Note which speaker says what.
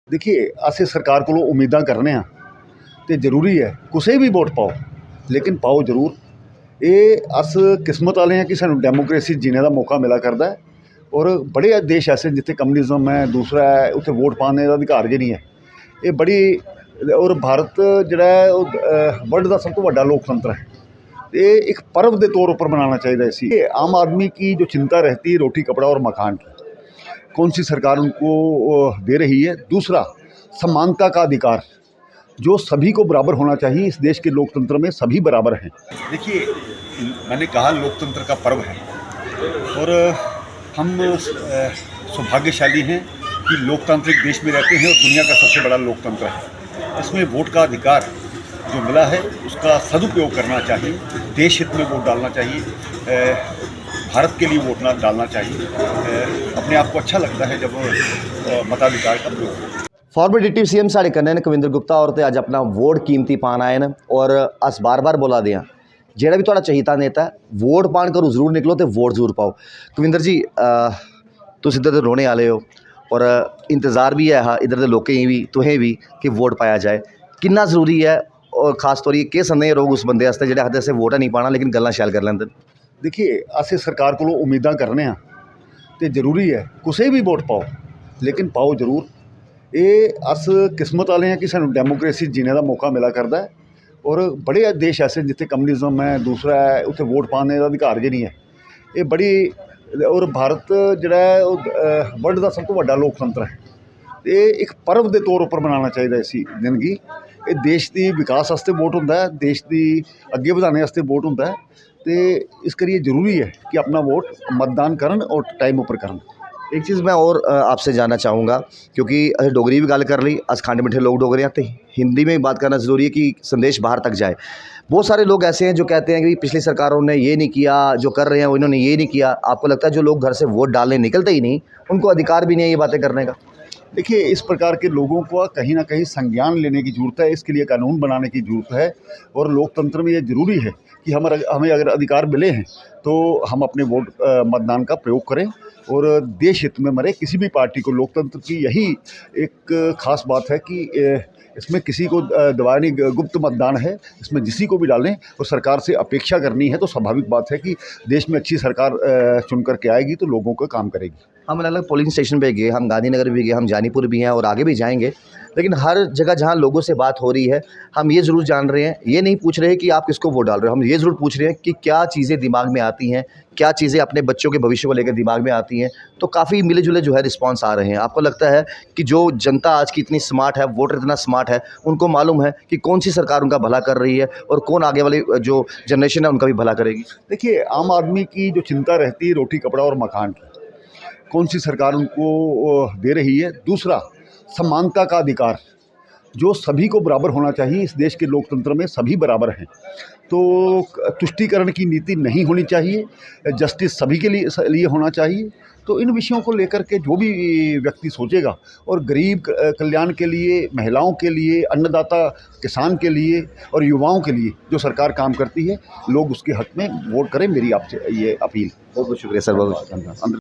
Speaker 1: देखिए असें सरकार कोलों उम्मीदां करने हाँ ते जरूरी है कुसै भी वोट पाओ लेकिन पाओ जरूर। ये अस किस्मत वाले हैं कि सानू डेमोक्रेसी जीने का मौका मिला करता है। और बड़े देश ऐसे जिथे कम्युनिज्म है दूसरा है उत्थे वोट पाने का अधिकार ही नहीं है। ये बड़ी और भारत जिहड़ा है वर्ल्ड का सब तो बड़ा लोकतंत्र है। ये एक पर्व के तौर पर मनाना चाहिए इसी। आम आदमी की जो चिंता रहती है रोटी कपड़ा और मकान की, कौन सी सरकार उनको दे रही है। दूसरा समानता का अधिकार जो सभी को बराबर होना चाहिए। इस देश के लोकतंत्र में सभी बराबर हैं। देखिए मैंने कहा लोकतंत्र का पर्व है और हम सौभाग्यशाली हैं कि लोकतांत्रिक देश में रहते हैं और दुनिया का सबसे बड़ा लोकतंत्र है। इसमें वोट का अधिकार जो मिला है उसका सदुपयोग करना चाहिए। देश हित में वोट डालना चाहिए, भारत के लिए वोट ना डालना चाहिए। अपने आप को अच्छा लगता है जब मताधिकार का प्रयोग।
Speaker 2: फॉर्मर डिप्टी सीएम साढ़े कन्नै ने कविंद्र गुप्ता और ते अज अपना वोट कीमती पान आए न और अस बार बार बोला दे जेड़ा भी तुहाडा चहीता नेता है वोट पान करो जरूर निकलो तो वोट जरूर पाओ। कविंद्र जी तुस इधर दे रौहने आले हो और इंतज़ार भी है इधर दे लोकें भी तुहें भी कि वोट पाया जाए, कितना जरूरी है और खास तौर पर संदेह रोग उस बंदे आस्ते जेह्ड़े आखदे असें वोट नहीं पाना लेकिन गल्लां शैल कर लैंदे।
Speaker 1: देखिए असें सरकार कोलों उम्मीदां करने हाँ ते जरूरी है कुसै भी वोट पाओ लेकिन पाओ जरूर। ये अस किस्मत वाले हैं कि सानू डेमोक्रेसी जीने का मौका मिला करता है। और बड़े देश ऐसे जिथे कम्युनिज्म है दूसरा है उत्थे वोट पाने का अधिकार ही नहीं है। ये बड़ी और भारत जिहड़ा है वर्ल्ड का सब तो बड़ा लोकतंत्र है। ये एक पर्व के तौर पर मनाना चाहिए इसी दिन गी। ये देश की विकास वास्ते वोट होंदा है, देश की अगे बढ़ाने वास्ते वोट होंदा है। तो इस करिए जरूरी है कि अपना वोट मतदान करन और टाइम उपर करन।
Speaker 2: एक चीज़ मैं और आपसे जानना चाहूँगा क्योंकि अस डोगरी भी गल कर ली, अस खंड मिठे लोग डोगरे हैं तो हिंदी में भी बात करना ज़रूरी है कि संदेश बाहर तक जाए। बहुत सारे लोग ऐसे हैं जो कहते हैं कि पिछली सरकारों ने ये नहीं किया, जो कर रहे हैं इन्होंने ये नहीं किया। आपको लगता है जो लोग घर से वोट डालने निकलते ही नहीं उनको अधिकार भी नहीं है ये बातें करने का?
Speaker 1: देखिए इस प्रकार के लोगों को कहीं ना कहीं संज्ञान लेने की ज़रूरत है। इसके लिए कानून बनाने की ज़रूरत है और लोकतंत्र में ये ज़रूरी है कि हमें अगर अधिकार मिले हैं तो हम अपने वोट मतदान का प्रयोग करें और देश हित में मरे। किसी भी पार्टी को लोकतंत्र की यही एक ख़ास बात है कि इसमें किसी को दबाया नहीं, गुप्त मतदान है। इसमें किसी को भी डालें और सरकार से अपेक्षा करनी है तो स्वाभाविक बात है कि देश में अच्छी सरकार चुन करके आएगी तो लोगों का काम करेगी।
Speaker 2: हम अलग अलग पोलिंग स्टेशन पे गए, हम गांधीनगर भी गए, हम जानीपुर भी हैं और आगे भी जाएंगे। लेकिन हर जगह जहाँ लोगों से बात हो रही है हम ये ज़रूर जान रहे हैं, ये नहीं पूछ रहे कि आप किसको वोट डाल रहे हो, हम ये ज़रूर पूछ रहे हैं कि क्या चीज़ें दिमाग में आती हैं, क्या चीज़ें अपने बच्चों के भविष्य को लेकर दिमाग में आती हैं। तो काफ़ी मिले जुले जो है रिस्पॉन्स आ रहे हैं। आपको लगता है कि जो जनता आज की इतनी स्मार्ट है, वोटर इतना स्मार्ट है, उनको मालूम है कि कौन सी सरकार उनका भला कर रही है और कौन आगे वाली जो जनरेशन है उनका भी भला करेगी?
Speaker 1: देखिए आम आदमी की जो चिंता रहती है रोटी कपड़ा और मकान की, कौन सी सरकार उनको दे रही है। दूसरा समानता का अधिकार जो सभी को बराबर होना चाहिए। इस देश के लोकतंत्र में सभी बराबर हैं तो तुष्टीकरण की नीति नहीं होनी चाहिए, जस्टिस सभी के लिए होना चाहिए। तो इन विषयों को लेकर के जो भी व्यक्ति सोचेगा और गरीब कल्याण के लिए, महिलाओं के लिए, अन्नदाता किसान के लिए और युवाओं के लिए जो सरकार काम करती है, लोग उसके हक में वोट करें। मेरी आपसे ये अपील।
Speaker 2: बहुत बहुत शुक्रिया सर, बहुत